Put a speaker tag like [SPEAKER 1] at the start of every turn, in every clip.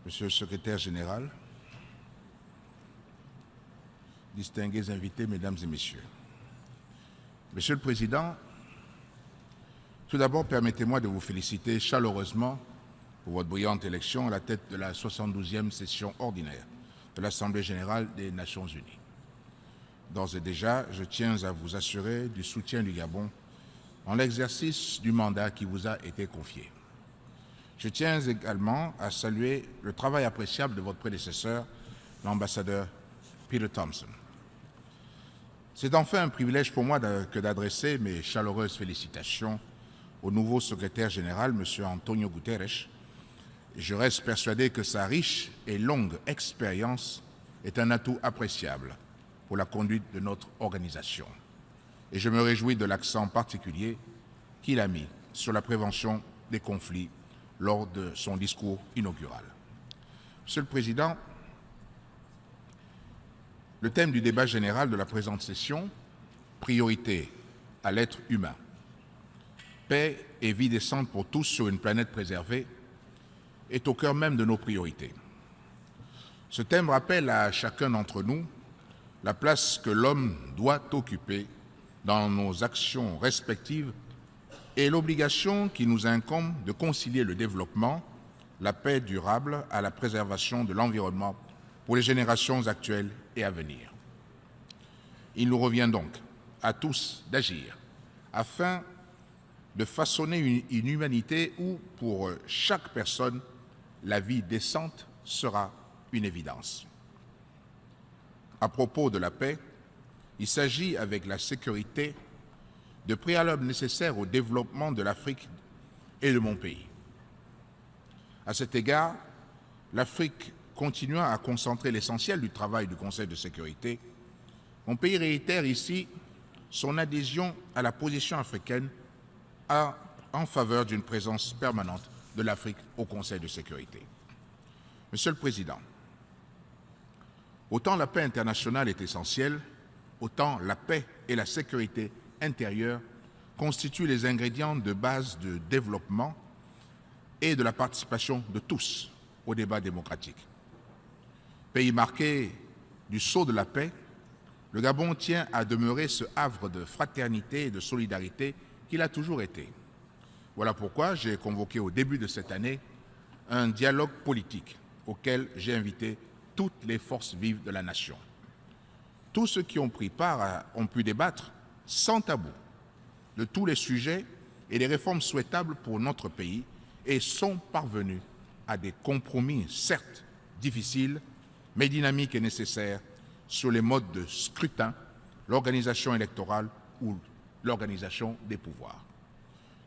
[SPEAKER 1] Monsieur le secrétaire général, distingués invités, mesdames et messieurs. Monsieur le Président, tout d'abord, permettez-moi de vous féliciter chaleureusement pour votre brillante élection à la tête de la 72e session ordinaire de l'Assemblée générale des Nations unies. D'ores et déjà, je tiens à vous assurer du soutien du Gabon dans l'exercice du mandat qui vous a été confié. Je tiens également à saluer le travail appréciable de votre prédécesseur, l'ambassadeur Peter Thompson. C'est enfin un privilège pour moi que d'adresser mes chaleureuses félicitations au nouveau secrétaire général, M. Antonio Guterres. Je reste persuadé que sa riche et longue expérience est un atout appréciable pour la conduite de notre organisation. Et je me réjouis de l'accent particulier qu'il a mis sur la prévention des conflits lors de son discours inaugural. Monsieur le Président, le thème du débat général de la présente session, priorité à l'être humain, paix et vie décente pour tous sur une planète préservée, est au cœur même de nos priorités. Ce thème rappelle à chacun d'entre nous la place que l'homme doit occuper dans nos actions respectives et l'obligation qui nous incombe de concilier le développement, la paix durable à la préservation de l'environnement pour les générations actuelles et à venir. Il nous revient donc à tous d'agir afin de façonner une humanité où, pour chaque personne, la vie décente sera une évidence. À propos de la paix, il s'agit, avec la sécurité, de préalables nécessaires au développement de l'Afrique et de mon pays. À cet égard, l'Afrique continuant à concentrer l'essentiel du travail du Conseil de sécurité, mon pays réitère ici son adhésion à la position africaine en faveur d'une présence permanente de l'Afrique au Conseil de sécurité. Monsieur le Président, autant la paix internationale est essentielle, autant la paix et la sécurité intérieure constituent les ingrédients de base de développement et de la participation de tous au débat démocratique. Pays marqué du sceau de la paix, le Gabon tient à demeurer ce havre de fraternité et de solidarité qu'il a toujours été. Voilà pourquoi j'ai convoqué au début de cette année un dialogue politique auquel j'ai invité toutes les forces vives de la nation. Tous ceux qui ont pris part ont pu débattre sans tabou de tous les sujets et des réformes souhaitables pour notre pays et sont parvenus à des compromis, certes difficiles, mais dynamiques et nécessaires sur les modes de scrutin, l'organisation électorale ou l'organisation des pouvoirs.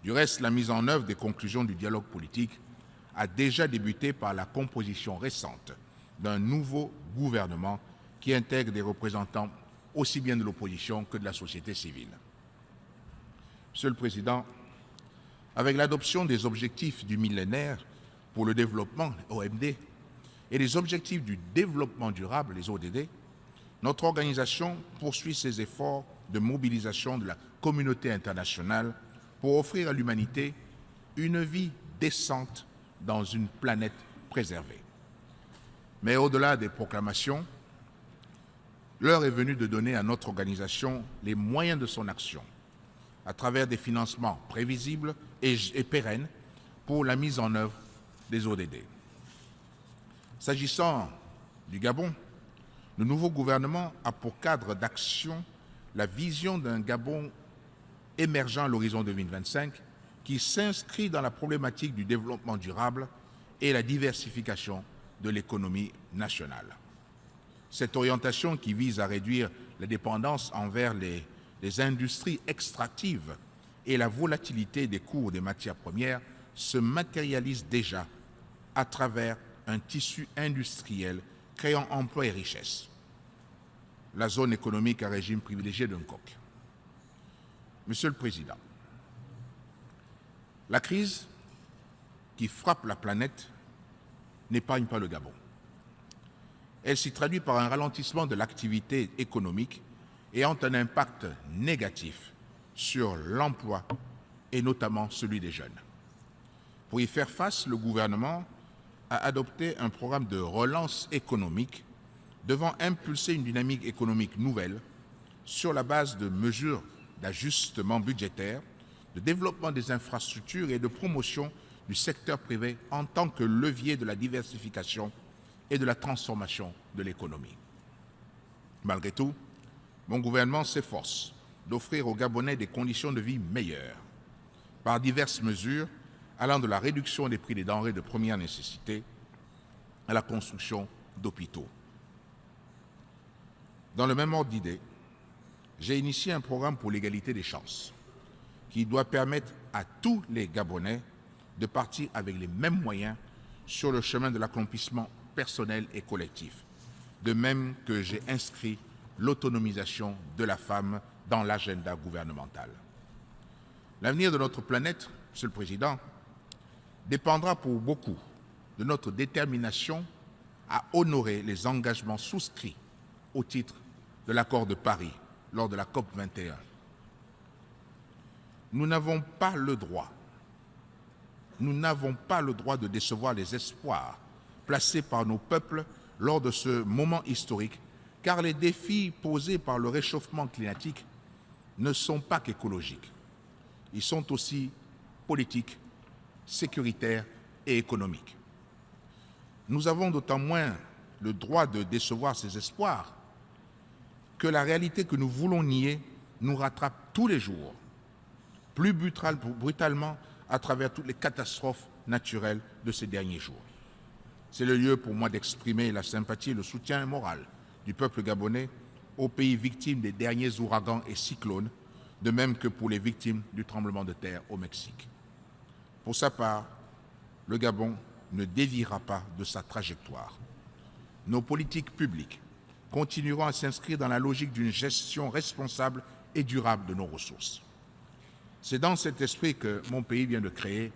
[SPEAKER 1] Du reste, la mise en œuvre des conclusions du dialogue politique a déjà débuté par la composition récente d'un nouveau gouvernement qui intègre des représentants aussi bien de l'opposition que de la société civile. Monsieur le Président, avec l'adoption des objectifs du millénaire pour le développement, OMD, et les objectifs du développement durable, les ODD, notre organisation poursuit ses efforts de mobilisation de la communauté internationale pour offrir à l'humanité une vie décente dans une planète préservée. Mais au-delà des proclamations, l'heure est venue de donner à notre organisation les moyens de son action, à travers des financements prévisibles et pérennes pour la mise en œuvre des ODD. S'agissant du Gabon, le nouveau gouvernement a pour cadre d'action la vision d'un Gabon émergent à l'horizon 2025 qui s'inscrit dans la problématique du développement durable et la diversification de l'économie nationale. Cette orientation qui vise à réduire la dépendance envers les industries extractives et la volatilité des cours des matières premières se matérialise déjà à travers un tissu industriel créant emploi et richesse. La zone économique à régime privilégié d'un COC. Monsieur le Président, la crise qui frappe la planète n'épargne pas le Gabon. Elle s'y traduit par un ralentissement de l'activité économique ayant un impact négatif sur l'emploi et notamment celui des jeunes. Pour y faire face, le gouvernement a adopté un programme de relance économique devant impulser une dynamique économique nouvelle sur la base de mesures d'ajustement budgétaire, de développement des infrastructures et de promotion du secteur privé en tant que levier de la diversification et de la transformation de l'économie. Malgré tout, mon gouvernement s'efforce d'offrir aux Gabonais des conditions de vie meilleures par diverses mesures allant de la réduction des prix des denrées de première nécessité à la construction d'hôpitaux. Dans le même ordre d'idées, j'ai initié un programme pour l'égalité des chances qui doit permettre à tous les Gabonais de partir avec les mêmes moyens sur le chemin de l'accomplissement personnel et collectif, de même que j'ai inscrit l'autonomisation de la femme dans l'agenda gouvernemental. L'avenir de notre planète, Monsieur le Président, dépendra pour beaucoup de notre détermination à honorer les engagements souscrits au titre de l'accord de Paris lors de la COP 21. Nous n'avons pas le droit de décevoir les espoirs placés par nos peuples lors de ce moment historique, car les défis posés par le réchauffement climatique ne sont pas qu'écologiques. Ils sont aussi politiques, sécuritaires et économiques. Nous avons d'autant moins le droit de décevoir ces espoirs que la réalité que nous voulons nier nous rattrape tous les jours, plus brutalement à travers toutes les catastrophes naturelles de ces derniers jours. C'est le lieu pour moi d'exprimer la sympathie et le soutien moral du peuple gabonais aux pays victimes des derniers ouragans et cyclones, de même que pour les victimes du tremblement de terre au Mexique. Pour sa part, le Gabon ne déviera pas de sa trajectoire. Nos politiques publiques continueront à s'inscrire dans la logique d'une gestion responsable et durable de nos ressources. C'est dans cet esprit que mon pays vient de créer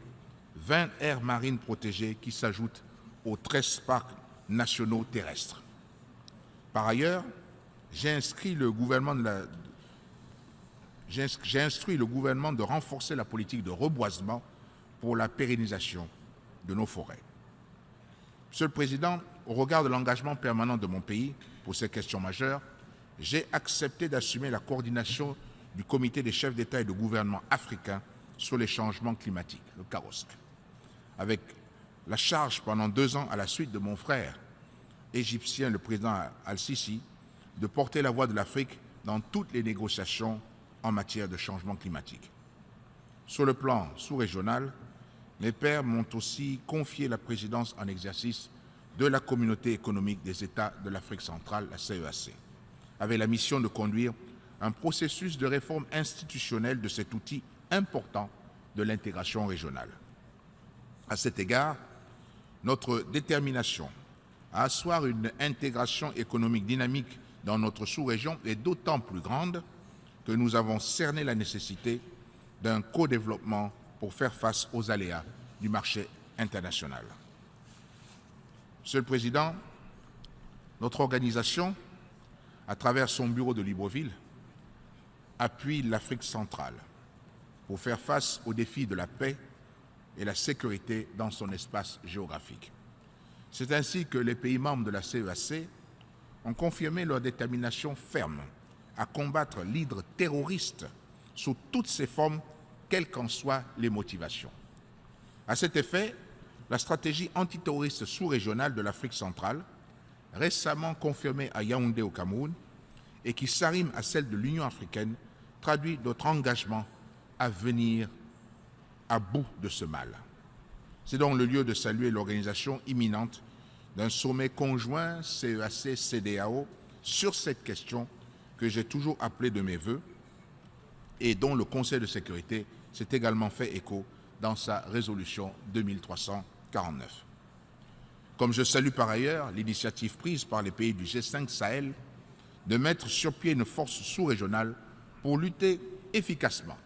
[SPEAKER 1] 20 aires marines protégées qui s'ajoutent aux 13 parcs nationaux terrestres. Par ailleurs, j'ai instruit le gouvernement de renforcer la politique de reboisement pour la pérennisation de nos forêts. Monsieur le Président, au regard de l'engagement permanent de mon pays pour ces questions majeures, j'ai accepté d'assumer la coordination du Comité des chefs d'État et de gouvernement africains sur les changements climatiques, le CAROSC, avec la charge pendant 2 ans à la suite de mon frère égyptien, le président Al-Sisi, de porter la voix de l'Afrique dans toutes les négociations en matière de changement climatique. Sur le plan sous-régional, mes pairs m'ont aussi confié la présidence en exercice de la Communauté économique des États de l'Afrique centrale, la CEAC, avec la mission de conduire un processus de réforme institutionnelle de cet outil important de l'intégration régionale. À cet égard, notre détermination à asseoir une intégration économique dynamique dans notre sous-région est d'autant plus grande que nous avons cerné la nécessité d'un co-développement pour faire face aux aléas du marché international. Monsieur le Président, notre organisation, à travers son bureau de Libreville, appuie l'Afrique centrale pour faire face aux défis de la paix et la sécurité dans son espace géographique. C'est ainsi que les pays membres de la CEAC ont confirmé leur détermination ferme à combattre l'hydre terroriste sous toutes ses formes, quelles qu'en soient les motivations. À cet effet, la stratégie antiterroriste sous-régionale de l'Afrique centrale, récemment confirmée à Yaoundé au Cameroun, et qui s'arrime à celle de l'Union africaine, traduit notre engagement à venir à bout de ce mal. C'est donc le lieu de saluer l'organisation imminente d'un sommet conjoint CEAC-CEDEAO sur cette question que j'ai toujours appelée de mes vœux et dont le Conseil de sécurité s'est également fait écho dans sa résolution 2349. Comme je salue par ailleurs l'initiative prise par les pays du G5 Sahel de mettre sur pied une force sous-régionale pour lutter efficacement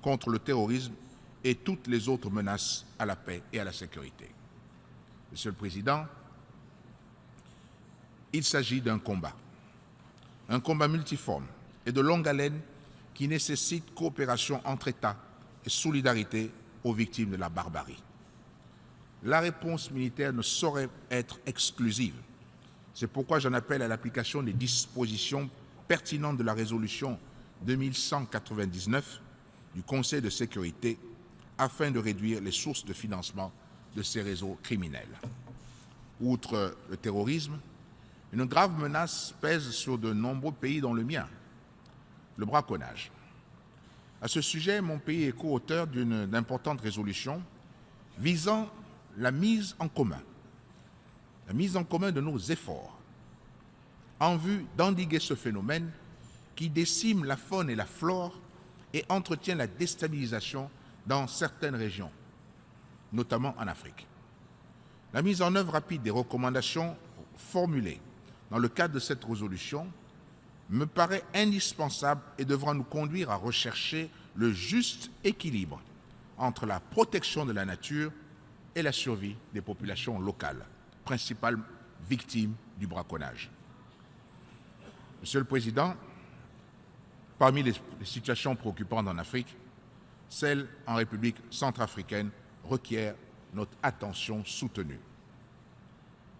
[SPEAKER 1] contre le terrorisme et toutes les autres menaces à la paix et à la sécurité. Monsieur le Président, il s'agit d'un combat multiforme et de longue haleine qui nécessite coopération entre États et solidarité aux victimes de la barbarie. la réponse militaire ne saurait être exclusive. C'est pourquoi j'en appelle à l'application des dispositions pertinentes de la résolution 2199 du Conseil de sécurité afin de réduire les sources de financement de ces réseaux criminels. Outre le terrorisme, une grave menace pèse sur de nombreux pays dont le mien, le braconnage. À ce sujet, mon pays est co-auteur d'une importante résolution visant la mise en commun de nos efforts en vue d'endiguer ce phénomène qui décime la faune et la flore et entretient la déstabilisation dans certaines régions, notamment en Afrique. La mise en œuvre rapide des recommandations formulées dans le cadre de cette résolution me paraît indispensable et devra nous conduire à rechercher le juste équilibre entre la protection de la nature et la survie des populations locales, principales victimes du braconnage. Monsieur le Président, parmi les situations préoccupantes en Afrique, celle en République centrafricaine requiert notre attention soutenue.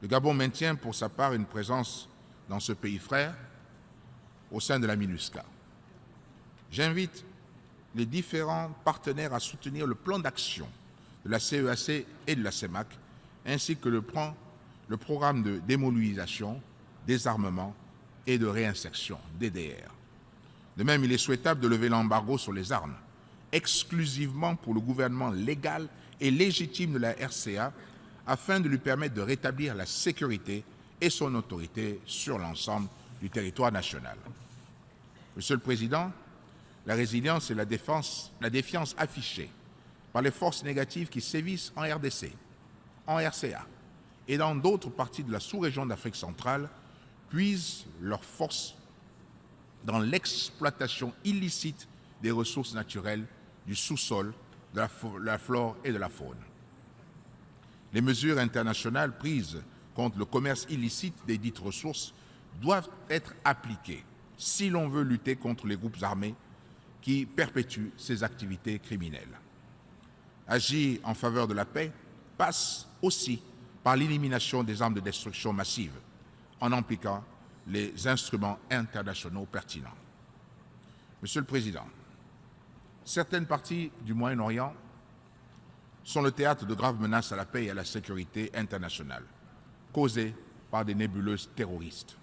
[SPEAKER 1] Le Gabon maintient pour sa part une présence dans ce pays frère au sein de la MINUSCA. J'invite les différents partenaires à soutenir le plan d'action de la CEAC et de la CEMAC, ainsi que le programme de démobilisation, désarmement et de réinsertion, DDR. De même, il est souhaitable de lever l'embargo sur les armes, exclusivement pour le gouvernement légal et légitime de la RCA, afin de lui permettre de rétablir la sécurité et son autorité sur l'ensemble du territoire national. Monsieur le Président, la résilience et la défiance affichées par les forces négatives qui sévissent en RDC, en RCA et dans d'autres parties de la sous-région d'Afrique centrale puisent leurs forces dans l'exploitation illicite des ressources naturelles du sous-sol, de la flore et de la faune. Les mesures internationales prises contre le commerce illicite des dites ressources doivent être appliquées si l'on veut lutter contre les groupes armés qui perpétuent ces activités criminelles. Agir en faveur de la paix passe aussi par l'élimination des armes de destruction massive en appliquant les instruments internationaux pertinents. Monsieur le Président, certaines parties du Moyen-Orient sont le théâtre de graves menaces à la paix et à la sécurité internationale, causées par des nébuleuses terroristes.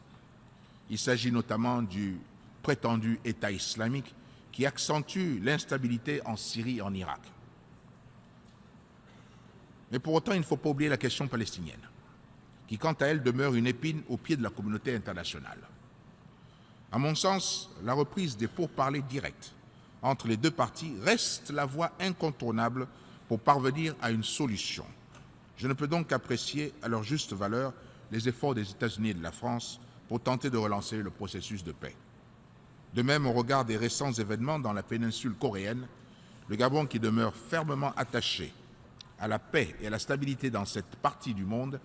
[SPEAKER 1] Il s'agit notamment du prétendu État islamique qui accentue l'instabilité en Syrie et en Irak. Mais pour autant, il ne faut pas oublier la question palestinienne, qui quant à elle demeure une épine au pied de la communauté internationale. À mon sens, la reprise des pourparlers directs entre les deux parties reste la voie incontournable pour parvenir à une solution. Je ne peux donc qu'apprécier à leur juste valeur les efforts des États-Unis et de la France pour tenter de relancer le processus de paix. De même, au regard des récents événements dans la péninsule coréenne, le Gabon, qui demeure fermement attaché à la paix et à la stabilité dans cette partie du monde,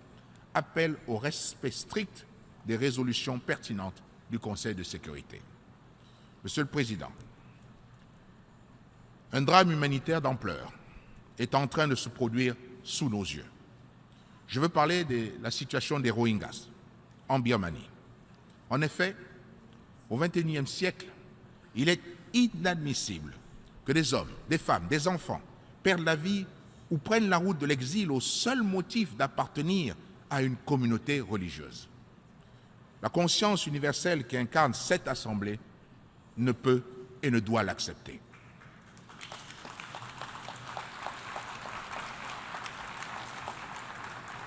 [SPEAKER 1] appelle au respect strict des résolutions pertinentes du Conseil de sécurité. Monsieur le Président, un drame humanitaire d'ampleur est en train de se produire sous nos yeux. Je veux parler de la situation des Rohingyas en Birmanie. En effet, au XXIe siècle, il est inadmissible que des hommes, des femmes, des enfants perdent la vie ou prennent la route de l'exil au seul motif d'appartenir à une communauté religieuse. La conscience universelle qui incarne cette Assemblée ne peut et ne doit l'accepter.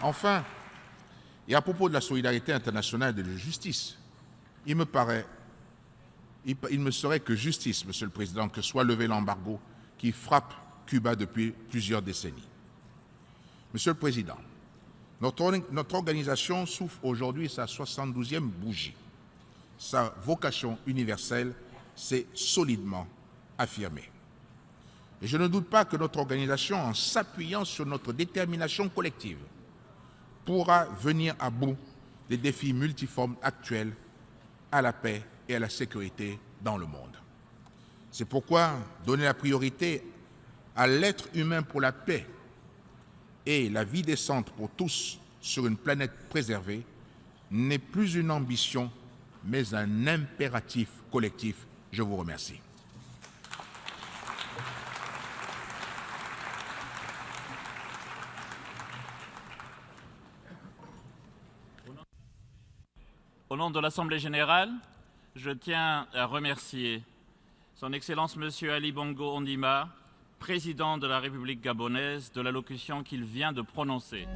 [SPEAKER 1] Enfin, et à propos de la solidarité internationale et de la justice, il me serait que justice, Monsieur le Président, que soit levé l'embargo qui frappe Cuba depuis plusieurs décennies. Monsieur le Président, notre organisation souffle aujourd'hui sa 72e bougie. Sa vocation universelle s'est solidement affirmée. Et je ne doute pas que notre organisation, en s'appuyant sur notre détermination collective, pourra venir à bout des défis multiformes actuels à la paix et à la sécurité dans le monde. C'est pourquoi donner la priorité à l'être humain pour la paix et la vie décente pour tous sur une planète préservée n'est plus une ambition, mais un impératif collectif. Je vous remercie.
[SPEAKER 2] Au nom de l'Assemblée générale, je tiens à remercier Son Excellence Monsieur Ali Bongo Ondimba, président de la République gabonaise, de l'allocution qu'il vient de prononcer.